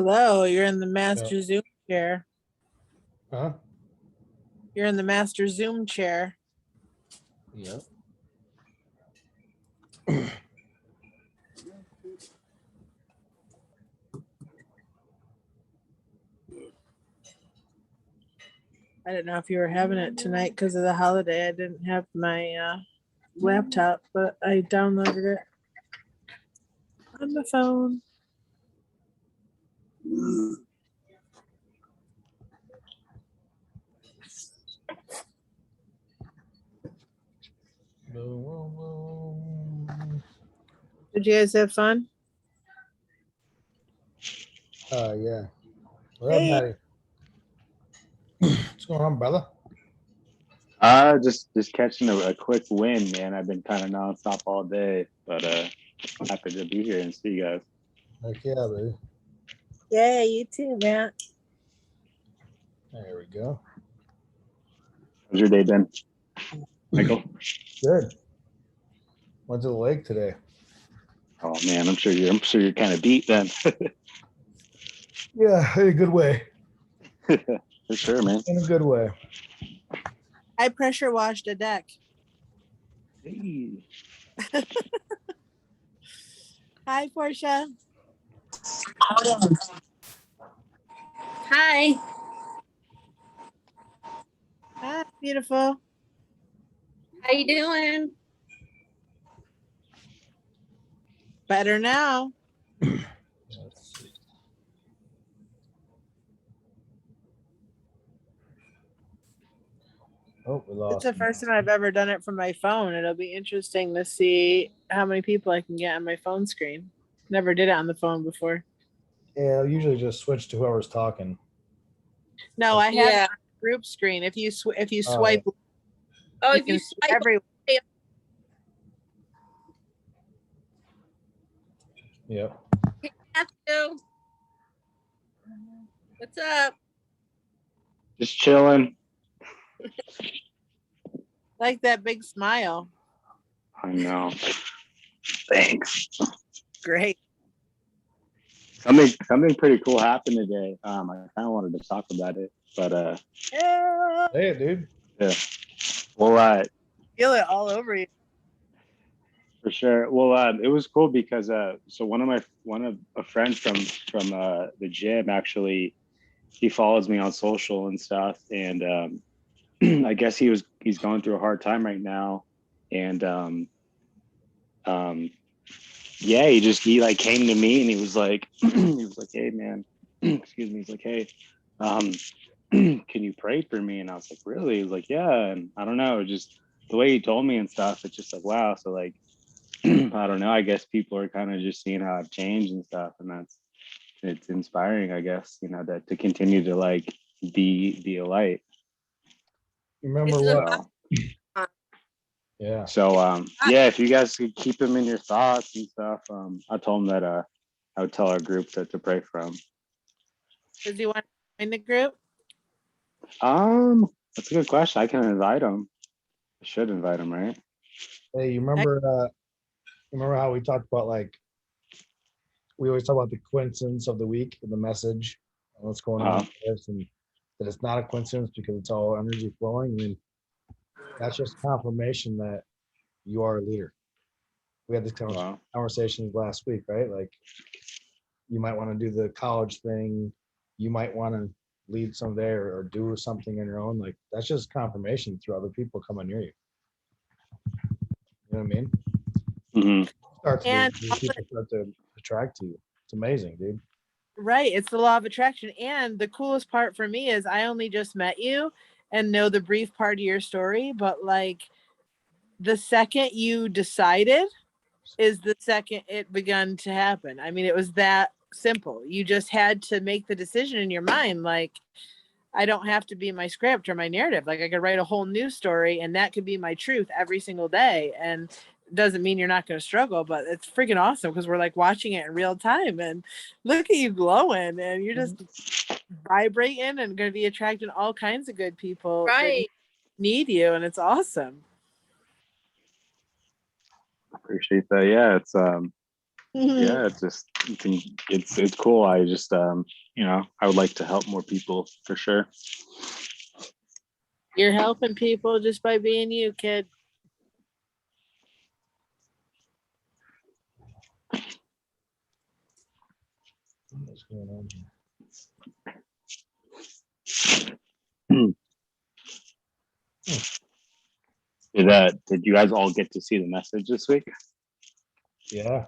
Hello, you're in the master Yeah. Zoom chair. Huh? You're in the master Zoom chair. Yep. I didn't know if you were having it tonight because of the holiday. I didn't have my laptop, but I downloaded it on the phone. Did you guys have fun? Yeah. What Hey. up, Maddie? What's going on, brother? Just catching a quick win, man. I've been kind of nonstop all day, but happy to be here and see you guys. Heck yeah, baby. Yeah, you too, Matt. There we go. How's your day been, Michael? Good. Went to the lake today. Oh man, I'm sure you're kind of beat then. Yeah, in a good way. For sure, man. In a good way. I pressure washed a deck. Hey. Hi, Portia. Hi. Hi, beautiful. How you doing? Better now. Let's see. Oh, we lost. It's the first time I've ever done it from my phone. It'll be interesting to see how many people I can get on my phone screen. Never did it on the phone before. Yeah, I'll usually just switch to whoever's talking. No, I have it on the group screen. If you swipe, if you can swipe everyone. Yep. Hey, Matthew. What's up? Just chilling. Like that big smile. I know. Thanks. Great. Something pretty cool happened today. I kind of wanted to talk about it, but Yeah. Hey, dude. yeah. Well, Feel it all over you. for sure. Well, it was cool because so one of a friend from the gym actually, he follows me on social and stuff, and I guess he's going through a hard time right now, and yeah, he like came to me and he was like hey man, excuse me, he's like, hey, can you pray for me? And I was like, really? He was like, yeah. And I don't know, just the way he told me and stuff, it's just like, wow. So like I don't know, I guess people are kind of just seeing how I've changed and stuff, and it's inspiring, I guess, that to continue to like be a light. You remember This is what? Yeah. So yeah, if you guys could keep him in your thoughts and stuff, I told him that I would tell our group to pray for him. Does he want to join the group? That's a good question. I can invite him. I should invite him, right? Hey, you remember how we talked about, like, we always talk about the coincidence of the week and the message and what's going on with this, and that it's not a coincidence because it's all energy flowing. I mean, that's just confirmation that you are a leader. We had this conversation last week, right? Like, you might want to do the college thing. You might want to lead someday or do something on your own. Like, that's just confirmation through other people coming near you. You know what I mean? Mm-hmm. People start to attract to you. It's amazing, dude. Right. It's the law of attraction. And the coolest part for me is I only just met you and know the brief part of your story, but like the second you decided is the second it begun to happen. I mean, it was that simple. You just had to make the decision in your mind. Like, I don't have to be my script or my narrative. Like, I could write a whole new story and that could be my truth every single day. And it doesn't mean you're not going to struggle, but it's freaking awesome because we're like watching it in real time and look at you glowing and you're just vibrating and going to be attracting all kinds of good people that need you. And it's awesome. Appreciate that. Yeah, Yeah, it's just it's cool. I just I would like to help more people for sure. You're helping people just by being you, kid. What's going on here? Did you guys all get to see the message this week? Yeah.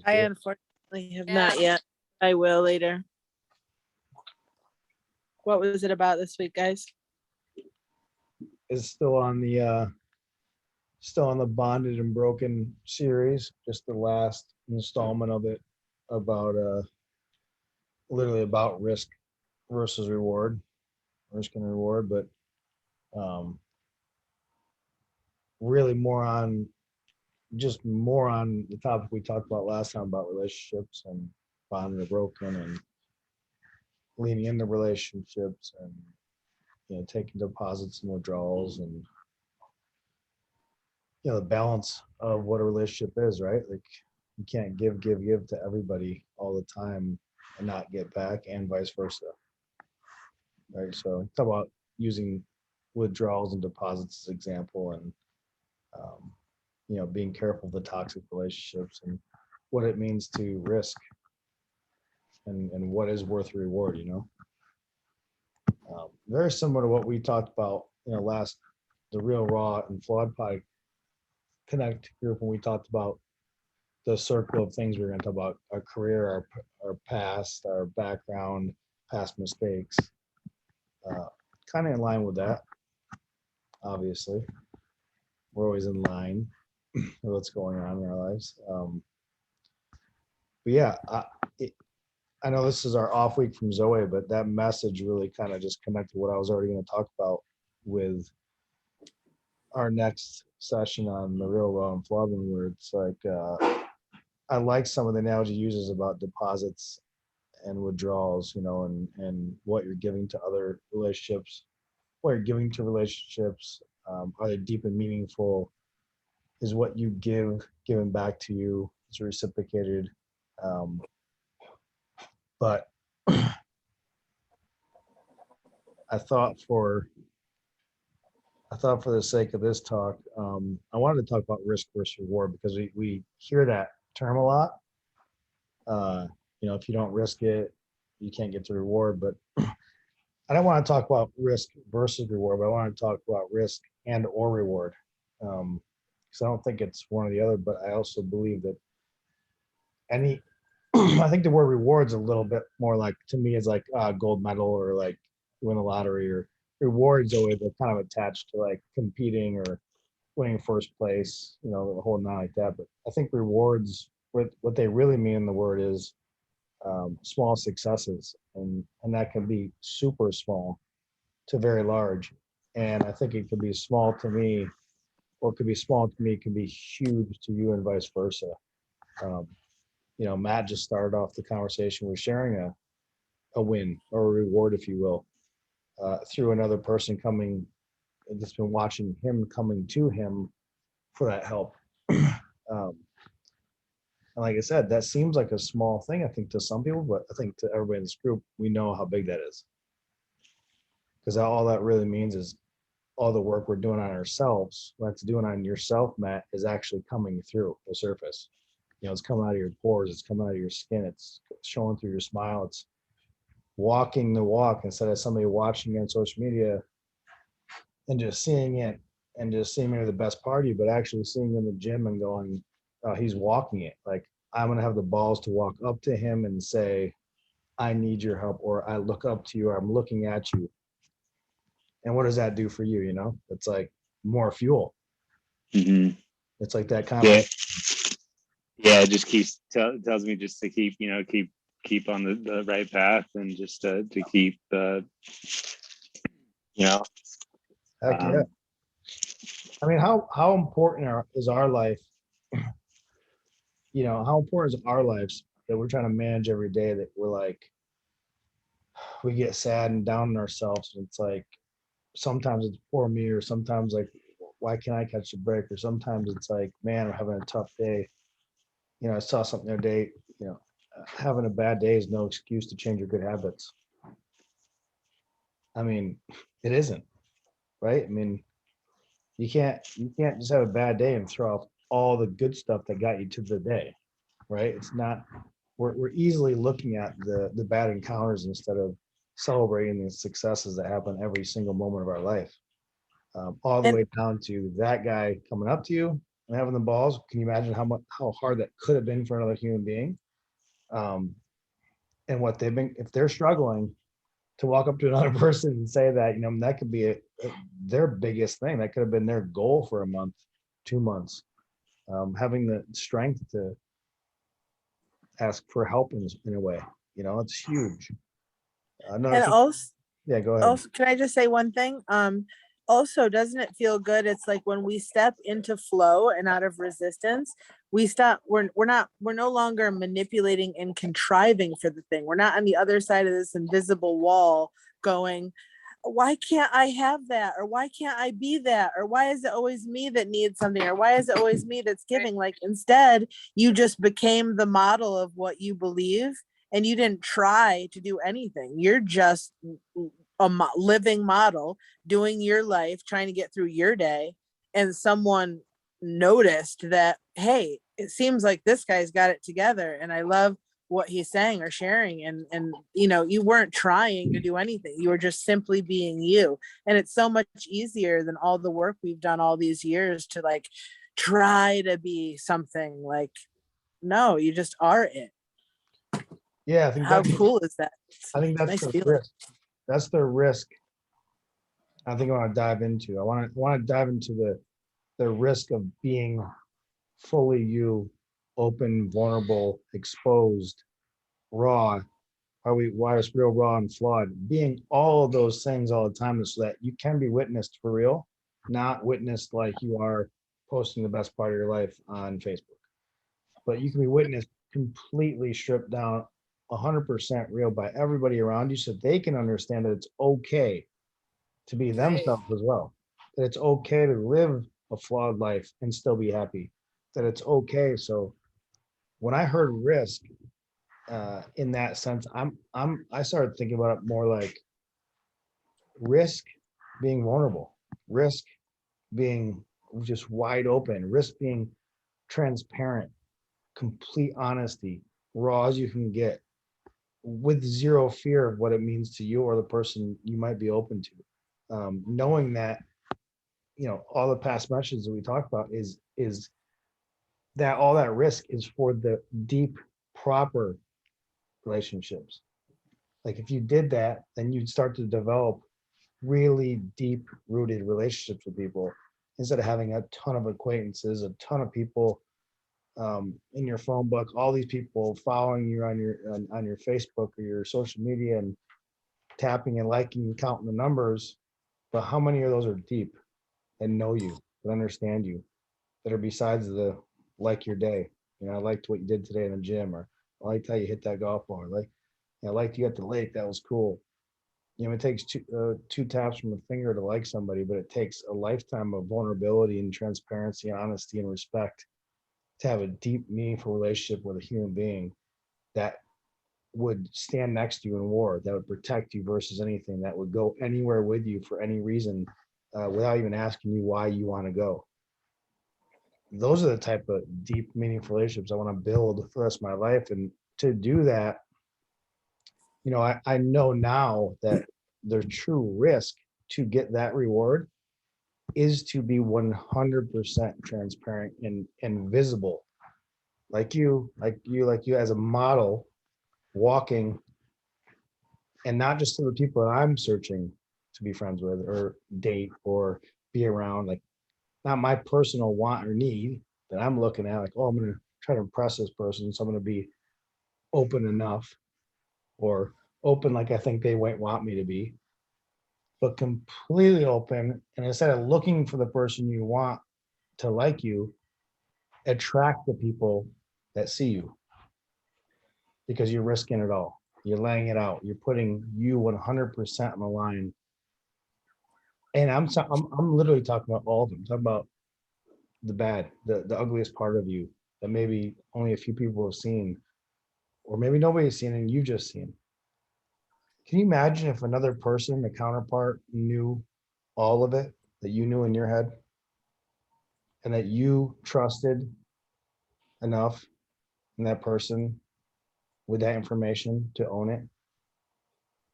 I unfortunately have not yet. I will later. What was it about this week, guys? It's still on the Bonded and Broken series, just the last installment of it, about literally about risk versus reward, risk and reward, but really more on the topic we talked about last time about relationships and bonded and broken and leaning into relationships and taking deposits and withdrawals and the balance of what a relationship is, right? Like you can't give to everybody all the time and not get back, and vice versa, right? So talk about using withdrawals and deposits as example, and being careful of the toxic relationships and what it means to risk and what is worth reward. Very similar to what we talked about last, the Real Raw and Flawed Pie Connect group, when we talked about the circle of things we're going to talk about: our career, our past, our background, past mistakes. Kind of in line with that. Obviously, we're always in line with what's going on in our lives. But yeah, I know this is our off week from Zoe, but that message really kind of just connected what I was already going to talk about with our next session on the Real Raw and Flawed, where it's like I like some of the analogy uses about deposits and withdrawals, and what you're giving to other relationships, what you're giving to relationships. Are they deep and meaningful? Is what you give given back to you? Is reciprocated? But I thought for the sake of this talk, I wanted to talk about risk versus reward, because we hear that term a lot. If you don't risk it, you can't get the reward. But I don't want to talk about risk versus reward, but I want to talk about risk and or reward. Because I don't think it's one or the other, but I also believe that I think the word reward's a little bit more like, to me, is like a gold medal, or like win the lottery, or rewards always are kind of attached to like competing or winning first place, the whole nine like that. But I think rewards, what they really mean in the word is small successes, and that can be super small to very large. And I think it could be small to me, or it could be small to me, can be huge to you, and vice versa. Matt just started off the conversation with sharing a win or a reward, if you will, through another person that's been watching him coming to him for that help. And like I said, that seems like a small thing, I think, to some people, but I think to everybody in this group, we know how big that is. Because all that really means is all the work we're doing on ourselves, what's doing on yourself, Matt, is actually coming through the surface. It's coming out of your pores, it's coming out of your skin, it's showing through your smile, it's walking the walk, instead of somebody watching you on social media and just seeing it and just seeing maybe the best part of you, but actually seeing in the gym and going, oh, he's walking it. Like, I'm going to have the balls to walk up to him and say, I need your help, or I look up to you, or I'm looking at you. And what does that do for you? It's like more fuel. Mm-hmm. It's like that kind of. Yeah, it just tells me just to keep, keep on the right path, and just to keep Heck yeah. I mean, how important is our life? How important is our lives that we're trying to manage every day, that we're like, we get sad and down on ourselves, and it's like, sometimes it's poor me, or sometimes like, why can't I catch a break? Or sometimes it's like, man, I'm having a tough day. I saw something the other day, having a bad day is no excuse to change your good habits. I mean, it isn't, right? I mean, you can't just have a bad day and throw off all the good stuff that got you to the day, right? It's not, we're easily looking at the bad encounters instead of celebrating the successes that happen every single moment of our life. All the And way down to that guy coming up to you and having the balls. Can you imagine how hard that could have been for another human being? Um, and what they've been, if they're struggling to walk up to another person and say that, that could be their biggest thing. That could have been their goal for a month, 2 months. Having the strength to ask for help in a way, it's huge. Another and thing, also yeah, go ahead. also, can I just say one thing? Also, doesn't it feel good? It's like when we step into flow and out of resistance, we stop, we're no longer manipulating and contriving for the thing. We're not on the other side of this invisible wall going, why can't I have that? Or why can't I be that? Or why is it always me that needs something? Or why is it always me that's giving? Like instead, you just became the model of what you believe and you didn't try to do anything. You're just a living model doing your life, trying to get through your day. And someone noticed that, hey, it seems like this guy's got it together. And I love what he's saying or sharing, and you weren't trying to do anything, you were just simply being you. And it's so much easier than all the work we've done all these years to like try to be something. Like, no, you just are it. Yeah, I think How that's cool is that? It's I think that's nice the feeling. risk. That's the risk. I think I want to dive into. I want to dive into the risk of being fully you, open, vulnerable, exposed, raw. Why is real, raw, and flawed? Being all of those things all the time so that you can be witnessed for real, not witnessed like you are posting the best part of your life on Facebook. But you can be witnessed completely stripped down, 100% real by everybody around you so they can understand that it's okay to be themselves as well. That it's okay to live a flawed life and still be happy. That it's okay. So when I heard risk, in that sense, I started thinking about it more like risk being vulnerable, risk being just wide open, risk being transparent, complete honesty, raw as you can get, with zero fear of what it means to you or the person you might be open to. Knowing that, all the past messages that we talked about is that all that risk is for the deep, proper relationships. Like if you did that, then you'd start to develop really deep rooted relationships with people instead of having a ton of acquaintances, a ton of people in your phone book, all these people following you on your Facebook or your social media and tapping and liking and counting the numbers. But how many of those are deep and know you, that understand you, that are besides the like your day? I liked what you did today in the gym, or I liked how you hit that golf ball, or I liked you at the lake. That was cool. It takes two taps from a finger to like somebody, but it takes a lifetime of vulnerability and transparency and honesty and respect to have a deep, meaningful relationship with a human being that would stand next to you in war, that would protect you versus anything, that would go anywhere with you for any reason without even asking you why you want to go. Those are the type of deep, meaningful relationships I want to build for the rest of my life. And to do that, I know now that the true risk to get that reward is to be 100% transparent and visible, like you as a model, walking, and not just to the people that I'm searching to be friends with or date or be around, like not my personal want or need that I'm looking at, like, oh, I'm going to try to impress this person, so I'm going to be open enough, or open like I think they might want me to be, but completely open. And instead of looking for the person you want to like you, attract the people that see you, because you're risking it all. You're laying it out. You're putting you 100% on the line. And I'm literally talking about all of them. I'm talking about the bad, the ugliest part of you, that maybe only a few people have seen, or maybe nobody's seen and you've just seen. Can you imagine if another person, a counterpart, knew all of it that you knew in your head and that you trusted enough in that person with that information to own it?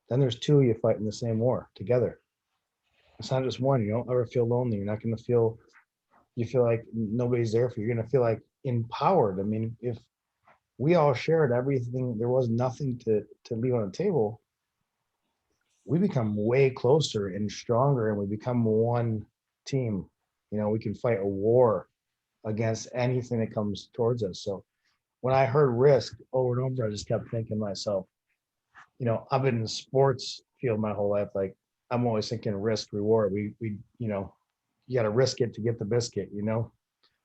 Then there's two of you fighting the same war together. It's not just one. You don't ever feel lonely. You're not going to feel, you feel like nobody's there for you. You're going to feel like empowered. I mean, if we all shared everything, there was nothing to leave on the table, we become way closer and stronger, and we become one team. You know, we can fight a war against anything that comes towards us. So when I heard risk over and over, I just kept thinking to myself, you know, I've been in the sports field my whole life. Like, I'm always thinking risk reward. We you know, you got to risk it to get the biscuit, you know,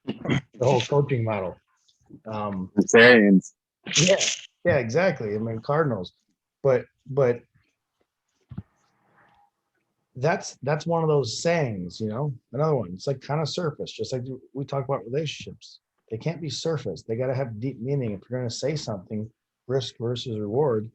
the whole coaching model. Sayings. Yeah, exactly. I mean, Cardinals, but that's one of those sayings, you know. Another one, it's like kind of surface, just like we talk about relationships. They can't be surface. They got to have deep meaning. If you're going to say something, risk versus reward,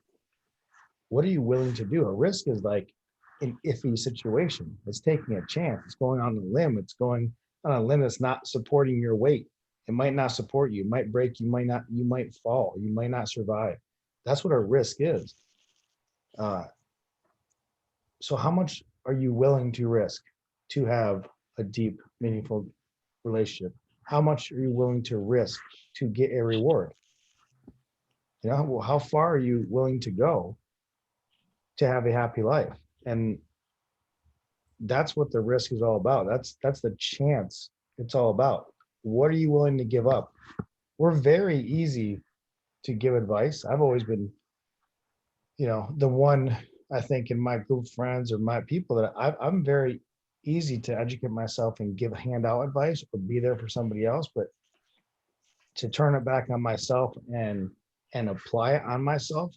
what are you willing to do? A risk is like an iffy situation. It's taking a chance. It's going on a limb. It's going on a limb that's not supporting your weight. It might not support you. It might break. You might not. You might fall. You might not survive. That's what a risk is. So how much are you willing to risk to have a deep, meaningful relationship? How much are you willing to risk to get a reward? You know, well, how far are you willing to go to have a happy life? And that's what the risk is all about. That's the chance it's all about. What are you willing to give up? We're very easy to give advice. I've always been, you know, the one, I think, in my group of friends or my people that I'm very easy to educate myself and give handout advice or be there for somebody else, but to turn it back on myself and apply it on myself,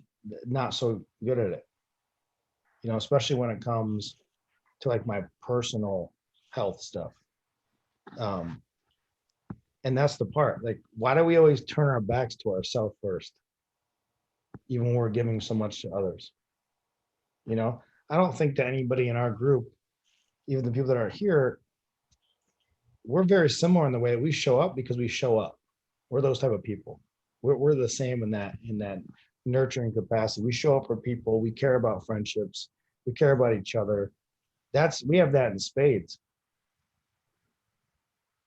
not so good at it. You know, especially when it comes to like my personal health stuff. And that's the part. Like, why do we always turn our backs to ourselves first, even when we're giving so much to others? You know, I don't think that anybody in our group, even the people that are here, we're very similar in the way that we show up because we show up. We're those type of people. We're the same in that nurturing capacity. We show up for people. We care about friendships. We care about each other. We have that in spades.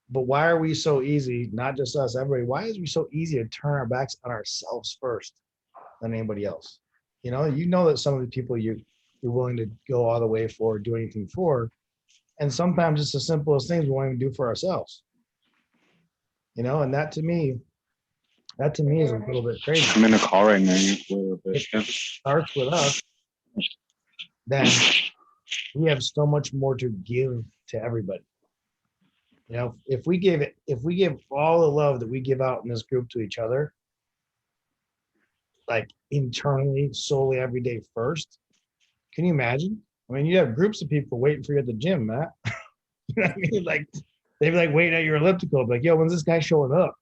But why are we so easy, not just us, everybody, why is we so easy to turn our backs on ourselves first than anybody else? You know that some of the people you're willing to go all the way for, do anything for, and sometimes it's the simplest things we won't even do for ourselves. You know, and that to me is a little bit crazy. I'm in a call right now. It starts with us, then we have so much more to give to everybody. You know, if we give all the love that we give out in this group to each other, like internally, solely every day first, can you imagine? I mean, you have groups of people waiting for you at the gym, Matt. You know what I mean? Like, they'd be like waiting at your elliptical, like, yo, when's this guy showing up?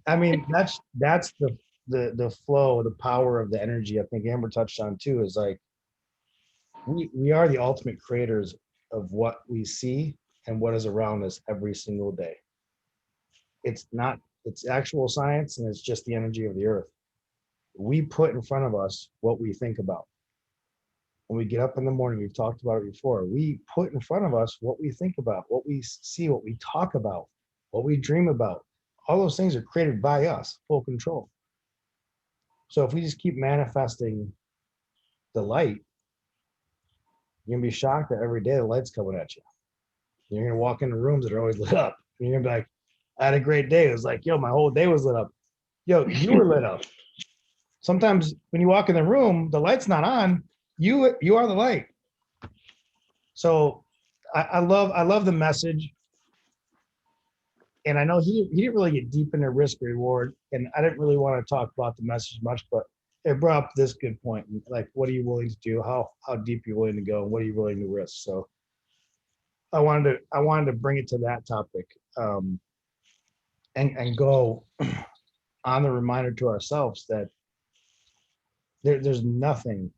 I mean, that's the flow, the power of the energy. I think Amber touched on too, is like we are the ultimate creators of what we see and what is around us every single day. It's actual science, and it's just the energy of the earth. We put in front of us what we think about. When we get up in the morning, we've talked about it before, we put in front of us what we think about, what we see, what we talk about, what we dream about. All those things are created by us, full control. So if we just keep manifesting the light, you're gonna be shocked that every day the light's coming at you. You're gonna walk into rooms that are always lit up. And you're gonna be like, I had a great day. It was like, yo, my whole day was lit up. Yo, you were lit up. Sometimes when you walk in the room, the light's not on. You are the light. So I love the message. And I know he didn't really get deep into risk reward, and I didn't really want to talk about the message much, but it brought up this good point. Like, what are you willing to do? How deep are you willing to go? And what are you willing to risk? So I wanted to bring it to that topic. and go on the reminder to ourselves that there's nothing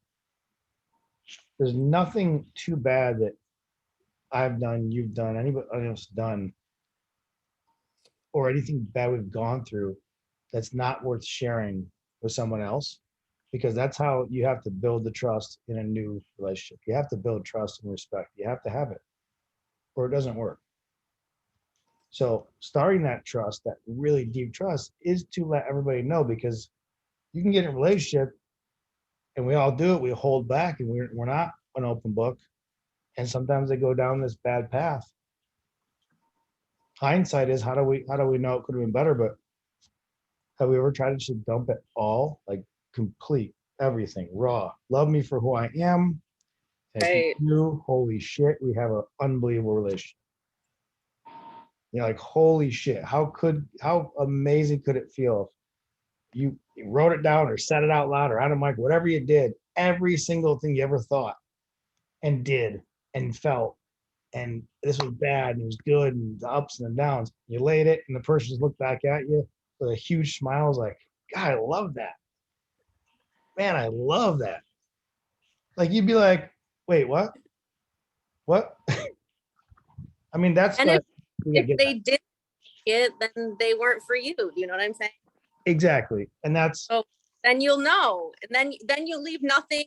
too bad that I've done, you've done, anybody else done, or anything bad we've gone through that's not worth sharing with someone else, because that's how you have to build the trust in a new relationship. You have to build trust and respect. You have to have it, or it doesn't work. So starting that trust, that really deep trust, is to let everybody know, because you can get in a relationship and we all do it. We hold back and we're not an open book. And sometimes they go down this bad path. Hindsight is, how do we know it could have been better? But have we ever tried to just dump it all, like complete everything raw? Love me for who I am. And if you do, holy shit, we have an unbelievable relationship. You're like, holy shit, how amazing could it feel if you wrote it down or said it out loud or on a mic, whatever you did, every single thing you ever thought and did and felt, and this was bad and it was good, and the ups and the downs, you laid it and the person just looked back at you with a huge smile. I was like, God, I love that. Man, I love that. Like, you'd be like, wait, what? I mean, that's And what if they did it, then they weren't for you. You know what I'm saying? exactly. And that's, So then you'll know. And then you'll leave nothing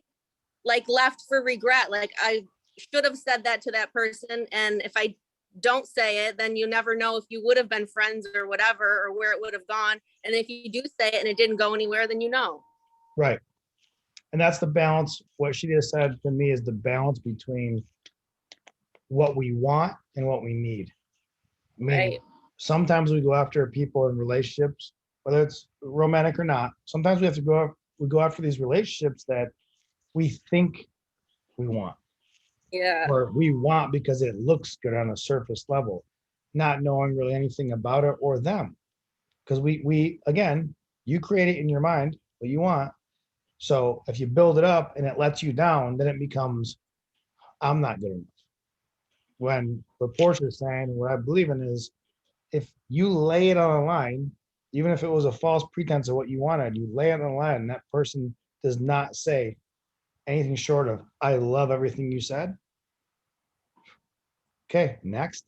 like left for regret. Like, I should have said that to that person. And if I don't say it, then you never know if you would have been friends or whatever, or where it would have gone. And if you do say it and it didn't go anywhere, then you know. right. And that's the balance. What she just said to me is the balance between what we want and what we need. Meaning, Right. sometimes we go after people in relationships, whether it's romantic or not. Sometimes we have to go after these relationships that we think we want, Yeah. or we want because it looks good on a surface level, not knowing really anything about it or them. Because we again, you create it in your mind what you want. So if you build it up and it lets you down, then it becomes, I'm not good enough. When what Portia is saying, and what I believe in is, if you lay it on a line, even if it was a false pretense of what you wanted, you lay it on a line, and that person does not say anything short of, I love everything you said. Okay, next.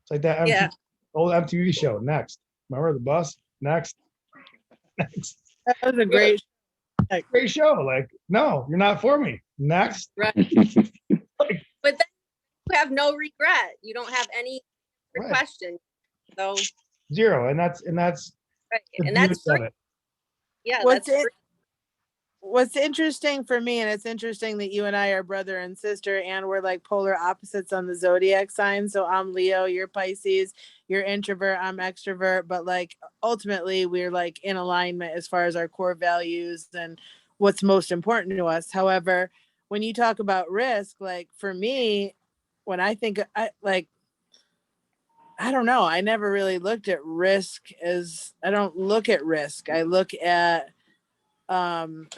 It's like that Yeah. old MTV show, next. Remember the bus? Next. Next. That was a great. Great show. Like, no, you're not for me. Next. Right. But then you have no regret. You don't have any Right. question. So Zero. And that's right. the And that's beauty of free. it. Yeah, What's that's it? free. What's interesting for me, and it's interesting that you and I are brother and sister, and we're like polar opposites on the zodiac sign. So I'm Leo, you're Pisces, you're introvert, I'm extrovert, but like ultimately we're like in alignment as far as our core values and what's most important to us. However, when you talk about risk, like for me, when I think I don't know, I never really looked at risk as, I don't look at risk. I look at I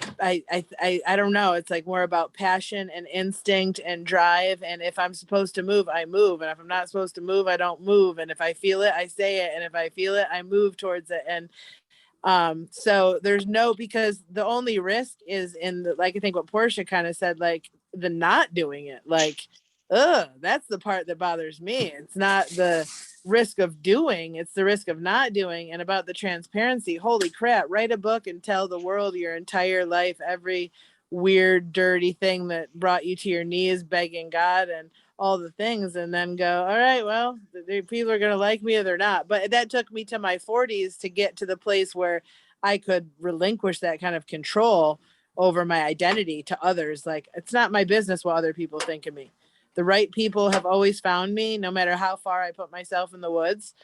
don't know, it's like more about passion and instinct and drive, and if I'm supposed to move, I move, and if I'm not supposed to move, I don't move, and if I feel it, I say it, and if I feel it, I move towards it. And so there's no, because the only risk is in the, like I think what Portia kind of said, like the not doing it, like that's the part that bothers me. It's not the risk of doing, it's the risk of not doing. And about the transparency, holy crap, write a book and tell the world your entire life, every weird dirty thing that brought you to your knees begging God and all the things, and then go, all right, well, the people are going to like me or they're not. But that took me to my 40s to get to the place where I could relinquish that kind of control over my identity to others. Like, it's not my business what other people think of me. The right people have always found me, no matter how far I put myself in the woods.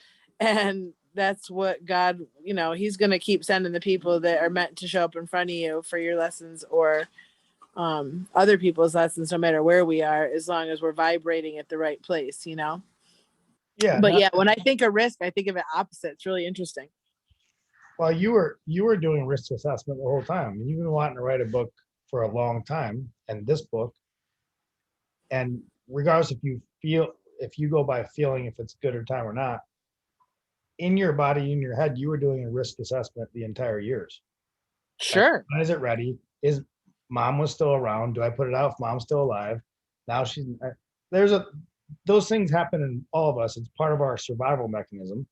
And that's what God, he's going to keep sending the people that are meant to show up in front of you for your lessons, or other people's lessons, no matter where we are, as long as we're vibrating at the right place. Yeah. But yeah, when I think of risk, I think of it opposite. It's really interesting. Well, you were doing risk assessment the whole time. You've been wanting to write a book for a long time, and this book, and regardless if you go by feeling if it's good or time or not, in your body, in your head, you were doing a risk assessment the entire years. Sure. When is it ready? Is mom was still around? Do I put it out if mom's still alive? Now she's those things happen in all of us. It's part of our survival mechanism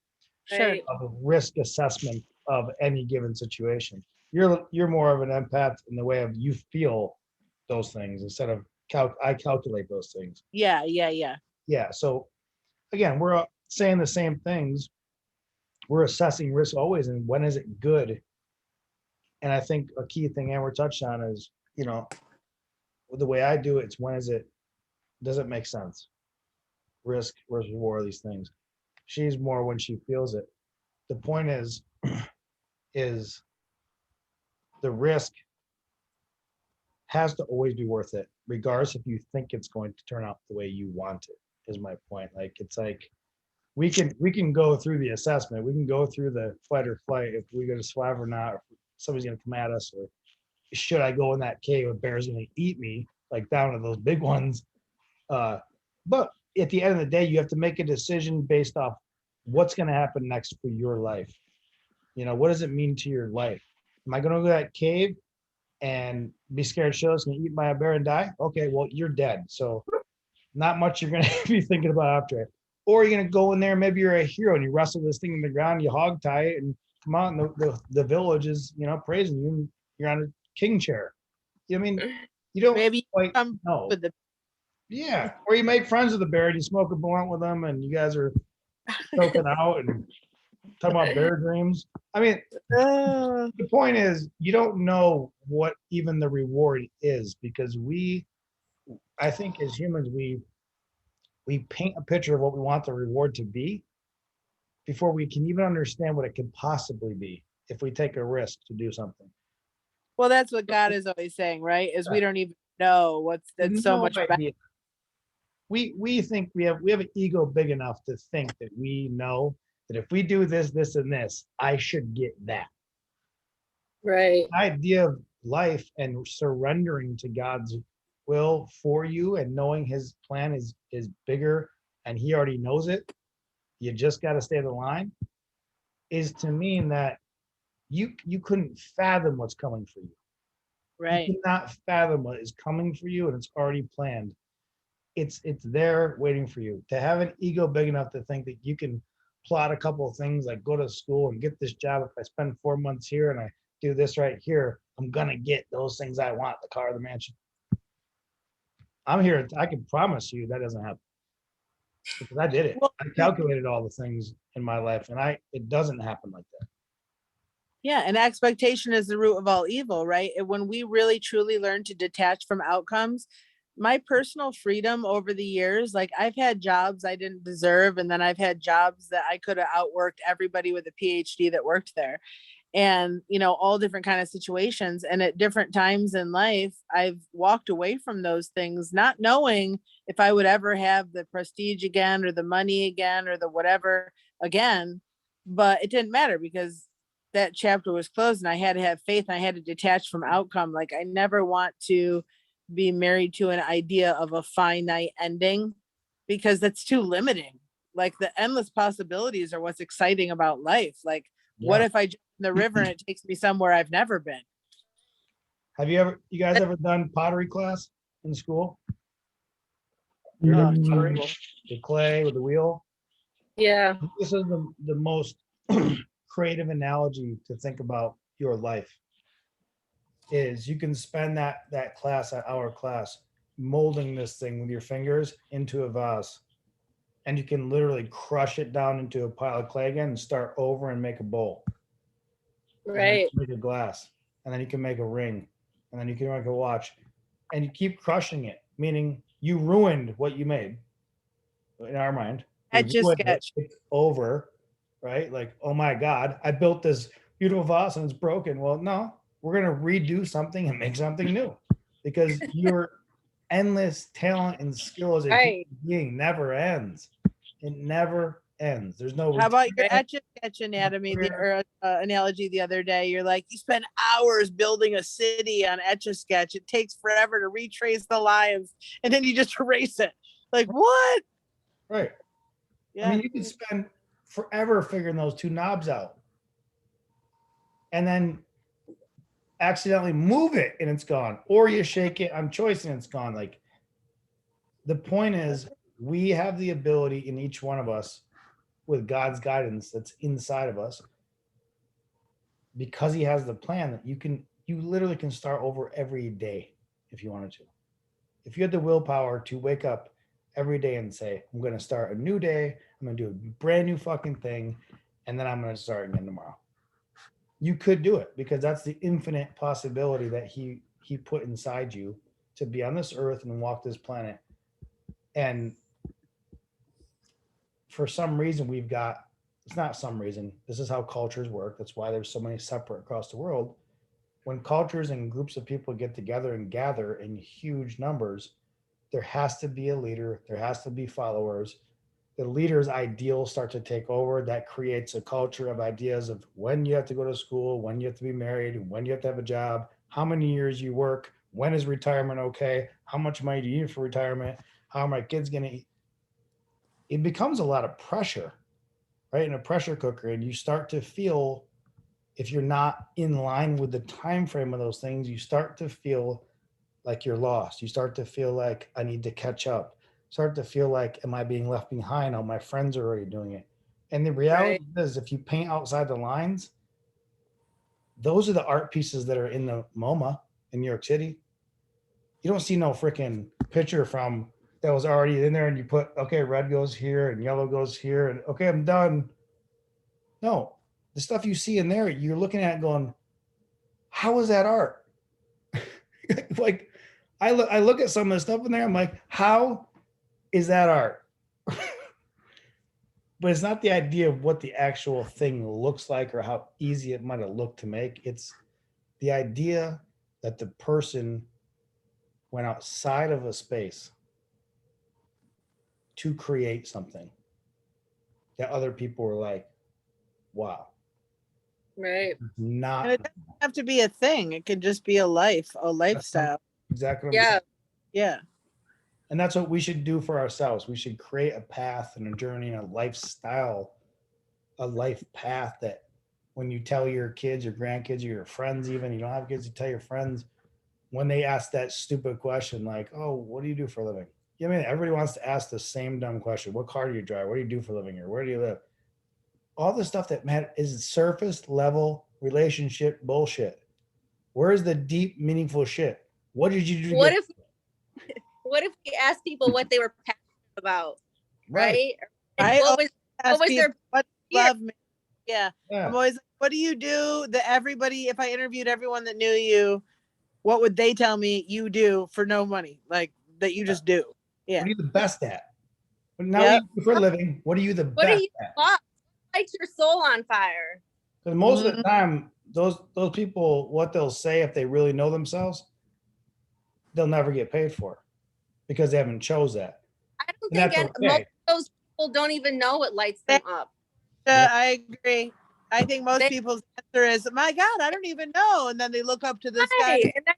Sure. Right. of a risk assessment of any given situation. You're more of an empath in the way of you feel those things instead of I calculate those things. Yeah. Yeah. So again, we're saying the same things. We're assessing risk always, and when is it good? And I think a key thing Amber touched on is, the way I do it, it's when does it make sense? Risk versus reward, these things. She's more when she feels it. The point is the risk has to always be worth it, regardless if you think it's going to turn out the way you want it, is my point. Like, it's like, we can go through the assessment. We can go through the fight or flight if we're going to survive or not, or if somebody's going to come at us, or should I go in that cave? A bear's going to eat me, like down to those big ones. But at the end of the day, you have to make a decision based off what's going to happen next for your life. What does it mean to your life? Am I going to go to that cave and be scared shitless and eat by a bear and die? Okay, well, you're dead. So not much you're going to be thinking about after it. Or you're going to go in there, maybe you're a hero and you wrestle this thing in the ground, you hog tie it and come out, and the village is, praising you, and you're on a king chair. You don't Maybe quite come know. with the Yeah, or you make friends with the bear and you smoke a blunt with them and you guys are choking out and talking about bear dreams. The point is, you don't know what even the reward is, because I think as humans, we paint a picture of what we want the reward to be before we can even understand what it could possibly be if we take a risk to do something. Well, that's what God is always saying, right? Is we don't even know that's so much better. We think we have an ego big enough to think that we know that if we do this, this, and this, I should get that. Right. The idea of life and surrendering to God's will for you and knowing his plan is bigger and he already knows it, you just got to stay the line, is to mean that you couldn't fathom what's coming for you. Right. You cannot fathom what is coming for you, and it's already planned. It's there waiting for you. To have an ego big enough to think that you can plot a couple of things, like go to school and get this job. If I spend 4 months here and I do this right here, I'm gonna get those things I want, the car, the mansion. I'm here. I can promise you that doesn't happen, because I did it. Well, I calculated all the things in my life, and it doesn't happen like that. yeah, and expectation is the root of all evil, right? And when we really truly learn to detach from outcomes, my personal freedom over the years, like I've had jobs I didn't deserve, and then I've had jobs that I could have outworked everybody with a PhD that worked there. And all different kind of situations, and at different times in life I've walked away from those things not knowing if I would ever have the prestige again or the money again or the whatever again, but it didn't matter because that chapter was closed, and I had to have faith, and I had to detach from outcome. Like, I never want to be married to an idea of a finite ending, because that's too limiting. Like, the endless possibilities are what's exciting about life. Like, what if I jump in the river and it takes me somewhere I've never been? Have you guys ever done pottery class in school? Terrible. The clay with the wheel? Yeah. This is the most creative analogy to think about your life. Is you can spend that hour class molding this thing with your fingers into a vase, and you can literally crush it down into a pile of clay again and start over and make a bowl. Right. Make a glass, and then you can make a ring, and then you can make a watch, and you keep crushing it, meaning you ruined what you made. In our mind, Etch a sketch. it's over, right? Like, oh my God, I built this beautiful vase and it's broken. Well, no, we're gonna redo something and make something new, because your endless talent and skill as a human being never ends. It never ends. There's no. How about your etch a sketch anatomy analogy the other day? You're like, you spend hours building a city on etch a sketch. It takes forever to retrace the lines, and then you just erase it. Like, what? Right. Yeah. I mean, you can spend forever figuring those two knobs out. And then accidentally move it and it's gone. Or you shake it on choice and it's gone. Like, the point is, we have the ability in each one of us, with God's guidance that's inside of us, because he has the plan, that you literally can start over every day if you wanted to. If you had the willpower to wake up every day and say, I'm going to start a new day, I'm going to do a brand new fucking thing, and then I'm going to start again tomorrow. You could do it, because that's the infinite possibility that he put inside you to be on this earth and walk this planet. And for some reason, it's not some reason, this is how cultures work. That's why there's so many separate across the world. When cultures and groups of people get together and gather in huge numbers, there has to be a leader, there has to be followers. The leader's ideals start to take over. That creates a culture of ideas of when you have to go to school, when you have to be married, when you have to have a job, how many years you work, when is retirement okay, how much money do you need for retirement, how are my kids going to eat. It becomes a lot of pressure, right? In a pressure cooker, and you start to feel, if you're not in line with the time frame of those things, you start to feel like you're lost. You start to feel like, I need to catch up. Start to feel like, am I being left behind? Oh, my friends are already doing it. And the reality is, if you paint outside the lines, those are the art pieces that are in the MoMA in New York City. You don't see no freaking picture from that was already in there, and you put, okay, red goes here and yellow goes here, and okay, I'm done. No, the stuff you see in there, you're looking at going, how is that art? Like, I look at some of the stuff in there, I'm like, how is that art? But it's not the idea of what the actual thing looks like or how easy it might have looked to make. It's the idea that the person went outside of a space to create something that other people were like, wow. Right. Not, And it doesn't have to be a thing. It could just be a lifestyle. exactly what I'm Yeah. saying. Yeah. And that's what we should do for ourselves. We should create a path and a journey and a lifestyle, a life path that when you tell your kids, your grandkids, or your friends, even you don't have kids, you tell your friends, when they ask that stupid question, like, oh, what do you do for a living? You know, I mean, everybody wants to ask the same dumb question. What car do you drive? What do you do for a living here? Where do you live? All the stuff that is surface level relationship bullshit. Where's the deep, meaningful shit? What did you do? What if we asked people what they were passionate about? Right? I What was their what fear? love me? Yeah. I'm always like, what do you do that everybody, if I interviewed everyone that knew you, what would they tell me you do for no money? Like that you just do. Yeah. What are you the best at? But now you do for a living, what are you the What do best you at? love? Lights your soul on fire. Because most of the time, those people, what they'll say if they really know themselves, they'll never get paid for it because they haven't chose that. I don't And think that's most okay. of those people don't even know what lights them up. I agree. I think most people's answer is, my God, I don't even know. And then they look up to the sky. And then,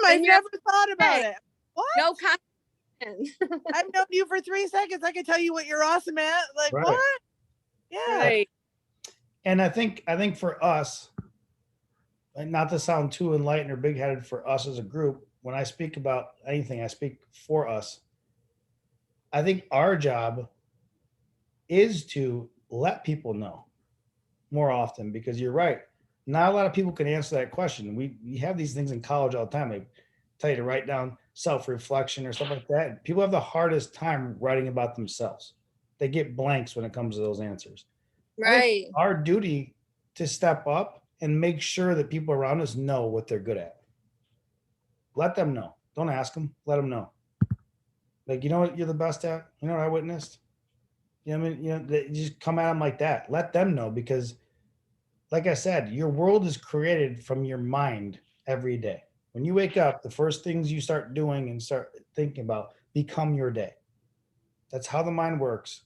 I've never thought about it. What? No confidence. I've known you for 3 seconds. I can tell you what you're awesome at. Like, Right. what? Yeah. Right. And I think for us, and not to sound too enlightened or big-headed, for us as a group, when I speak about anything, I speak for us. I think our job is to let people know more often, because you're right. Not a lot of people can answer that question. We have these things in college all the time. They tell you to write down self-reflection or stuff like that. People have the hardest time writing about themselves. They get blanks when it comes to those answers. Right. Our duty to step up and make sure that people around us know what they're good at. Let them know. Don't ask them. Let them know. Like, you know what you're the best at? You know what I witnessed? You know what I mean? You know, you just come at them like that. Let them know, because like I said, your world is created from your mind every day. When you wake up, the first things you start doing and start thinking about become your day. That's how the mind works.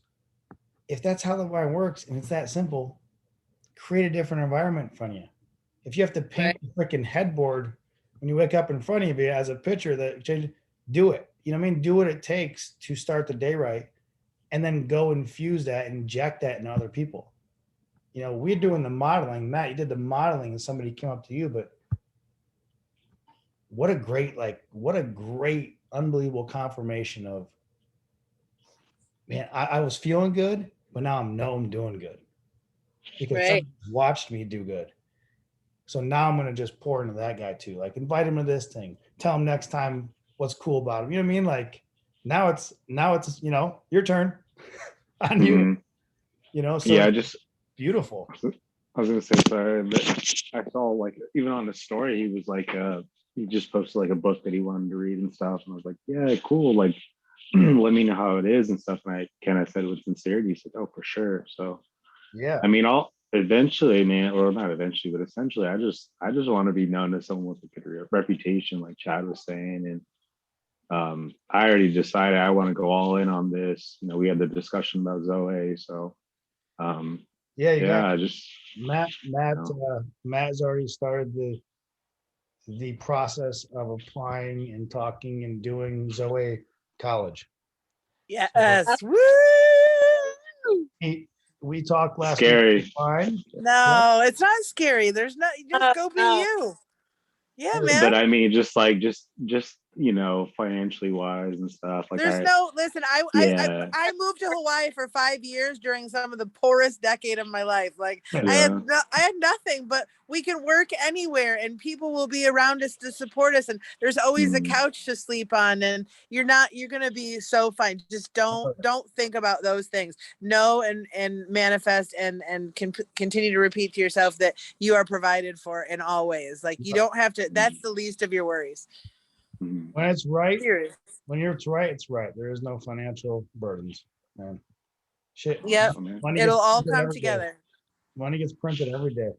If that's how the mind works and it's that simple, create a different environment in front of you. If you have to paint the freaking headboard when you wake up in front of you as a picture that changes, do it. You know what I mean? Do what it takes to start the day right. and then go infuse that, inject that in other people. You know, we're doing the modeling. Matt, you did the modeling and somebody came up to you, but what a great, unbelievable confirmation of, man, I was feeling good, but now I'm doing good because Right. somebody watched me do good. So now I'm gonna just pour into that guy too. Like invite him to this thing. Tell him next time what's cool about him. You know what I mean? Like now it's your turn on you. Mhm. You know, so Yeah, it's beautiful. I was gonna say sorry, but I saw like even on the story he was like he just posted like a book that he wanted to read and stuff, and I was like, yeah, cool, like let me know how it is and stuff. And I kind of said with sincerity, he said, oh, for sure. So Yeah. I mean, I'll eventually, man, or not eventually, but essentially, I just want to be known as someone with a good reputation, like Chad was saying, and I already decided I want to go all in on this. You know, we had the discussion about Zoe, so Yeah, you got yeah, I just Matt's already started the process of applying and talking and doing Zoe College. Yes. Woo! We talked last scary. week. Fine. No, it's not scary. There's not. Just go be No. you. Yeah, But man. But I mean, just you know, financially wise and stuff. Like There's listen, yeah, I moved to Hawaii for 5 years during some of the poorest decade of my life. Like yeah. I had nothing, but we can work anywhere and people will be around us to support us. And there's always a Mhm. couch to sleep on. And you're going to be so fine. Just don't think about those things. Know and manifest and continue to repeat to yourself that you are provided for in all ways. Like you don't have to, that's the least of your worries. Mhm. when it's right, Serious. when it's right. There is no financial burdens, man. Shit. Yep. Oh, man. Money It'll gets all printed come every day. together. Money gets printed every day.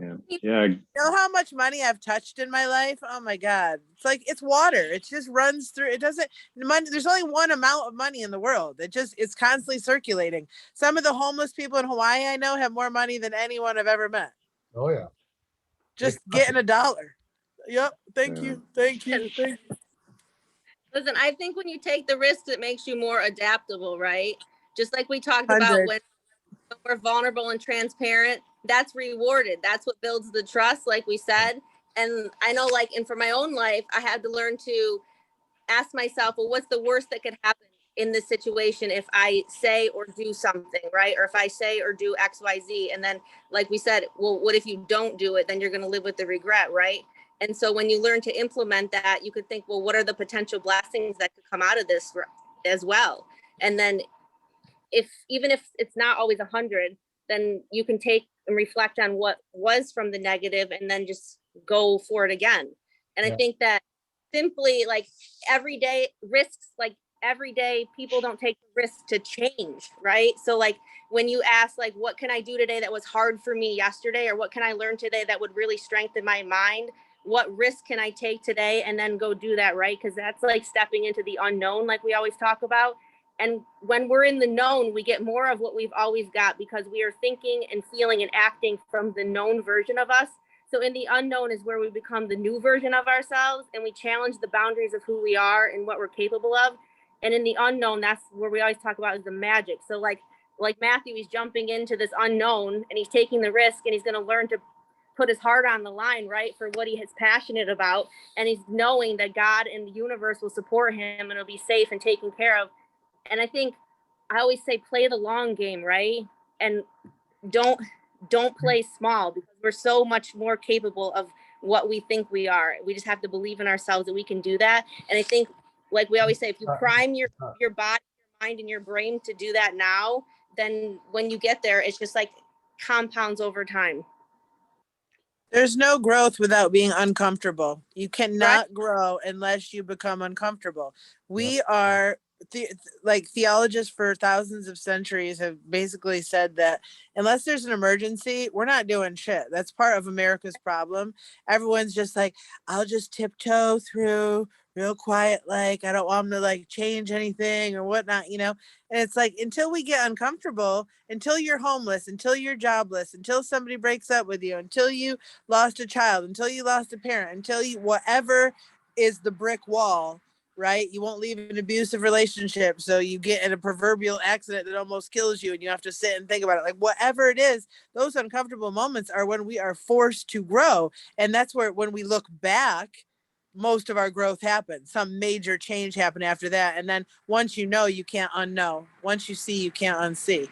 Yeah, yeah. You know how much money I've touched in my life? Oh my God. It's like, it's water. It just runs through. It doesn't, money, there's only one amount of money in the world. It's constantly circulating. Some of the homeless people in Hawaii I know have more money than anyone I've ever met. Oh yeah. Just getting $1. Yep. Thank Yeah. you. Thank you. Thank you. Listen, I think when you take the risks, it makes you more adaptable, right? Just like we talked 100. about when we're vulnerable and transparent, that's rewarded. That's what builds the trust, like we said. And I know, like, and for my own life, I had to learn to ask myself, well, what's the worst that could happen in this situation if I say or do something, right? Or if I say or do X, Y, Z. And then, like we said, well, what if you don't do it? Then you're going to live with the regret, right? And so when you learn to implement that, you could think, well, what are the potential blessings that could come out of this as well? And then even if it's not always 100, then you can take and reflect on what was from the negative and then just go for it again. And Yeah. I think that simply, like, everyday risks, like every day people don't take the risk to change, right? So like when you ask, like, what can I do today that was hard for me yesterday, or what can I learn today that would really strengthen my mind? What risk can I take today and then go do that, right? Because that's like stepping into the unknown, like we always talk about. And when we're in the known, we get more of what we've always got because we are thinking and feeling and acting from the known version of us. So in the unknown is where we become the new version of ourselves, and we challenge the boundaries of who we are and what we're capable of. And in the unknown, that's where we always talk about is the magic. So like Matthew, he's jumping into this unknown and he's taking the risk, and he's going to learn to put his heart on the line, right, for what he is passionate about. And he's knowing that God and the universe will support him and it'll be safe and taken care of. And I think I always say play the long game, right? And don't play small, because we're so much more capable of what we think we are. We just have to believe in ourselves that we can do that. And I think, like we always say, if you prime your body, your mind, and your brain to do that now, then when you get there, it's just like compounds over time. There's no growth without being uncomfortable. You cannot grow unless you become uncomfortable. We are like theologists for thousands of centuries have basically said that unless there's an emergency, we're not doing shit. That's part of America's problem. Everyone's just like, I'll just tiptoe through real quiet, like I don't want them to like change anything or whatnot, you know? And it's like, until we get uncomfortable, until you're homeless, until you're jobless, until somebody breaks up with you, until you lost a child, until you lost a parent, until you, whatever is the brick wall, right? You won't leave an abusive relationship. So you get in a proverbial accident that almost kills you and you have to sit and think about it. Like whatever it is, those uncomfortable moments are when we are forced to grow. And that's where, when we look back, most of our growth happens. Some major change happened after that. And then once you know, you can't unknow. Once you see, you can't unsee.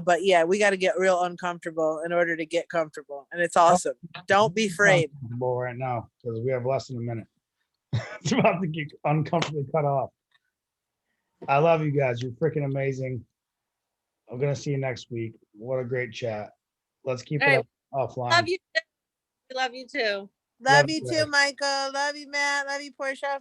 But yeah, we got to get real uncomfortable in order to get comfortable. And it's awesome. Don't be afraid. Uncomfortable right now because we have less than a minute. It's about to get uncomfortably cut off. I love you guys. You're freaking amazing. I'm gonna see you next week. What a great chat. Let's keep All it right. up offline. Love you. Love you too. Love you too, Michael. Love you, Matt. Love you, Portia.